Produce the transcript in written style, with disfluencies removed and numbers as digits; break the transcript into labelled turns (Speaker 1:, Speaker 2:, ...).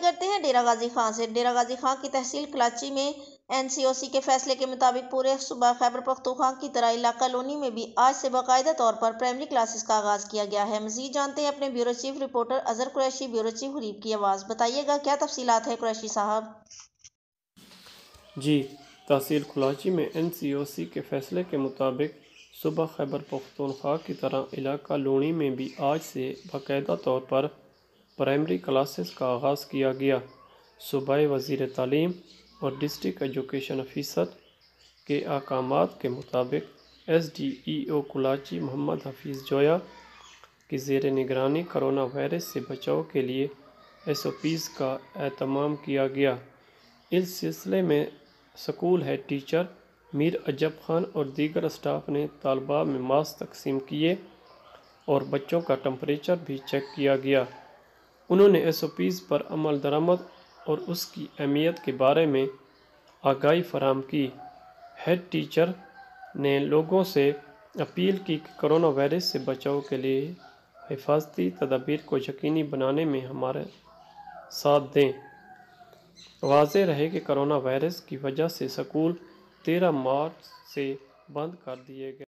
Speaker 1: کرتے ہیں ڈیرہ غازی خان سے۔ ڈیرہ غازی خان کی تحصیل کراچی میں NCOC کے فیصلے کے مطابق پورے صوبہ خیبر پختونخواه کی طرح علاقہ لونی میں بھی آج سے باقاعدہ طور پر پرائمری کلاسز کا آغاز کیا گیا ہے۔ مزید جانتے ہیں اپنے bureau chief reporter Azhar Qureshi, bureau chief حریب کی آواز۔ بتائیے گا کیا تفصیلات ہے قریشی صاحب؟
Speaker 2: جی، تحصیل کراچی میں NCOC کے فیصلے کے مطابق صوبہ خیبر پختونخواہ کی طرح علاقہ لونی میں بھی آج سے باقاعدہ طور پر پرائمری کلاسز کا آغاز کیا گیا۔ صوبائی وزیر تعلیم اور ڈسٹرکٹ ایجوکیشن آفیسر کے احکامات کے مطابق SDEO کراچی محمد حفیظ جویا کی زیر نگرانی کرونا وائرس سے بچاؤ کے لیے SOPs کا اہتمام کیا گیا۔ اس سلسلے میں اسکول ہیڈ ٹیچر میر عجب خان اور دیگر اسٹاف نے طلباء میں ماسک تقسیم کیے اور بچوں کا ٹمپریچر بھی چیک کیا گیا۔ انہوں نے SOPs پر عمل درآمد اور اس کی اہمیت کے بارے میں آگاہی فراہم کی۔ ہیڈ ٹیچر نے لوگوں سے اپیل کی کہ کرونا وائرس سے بچاؤ کے لیے حفاظتی تدابیر کو یقینی بنانے میں ہمارا ساتھ دیں۔ واضح رہے کہ کرونا وائرس کی وجہ سے اسکول 13 مارچ سے بند کر دیے گئے۔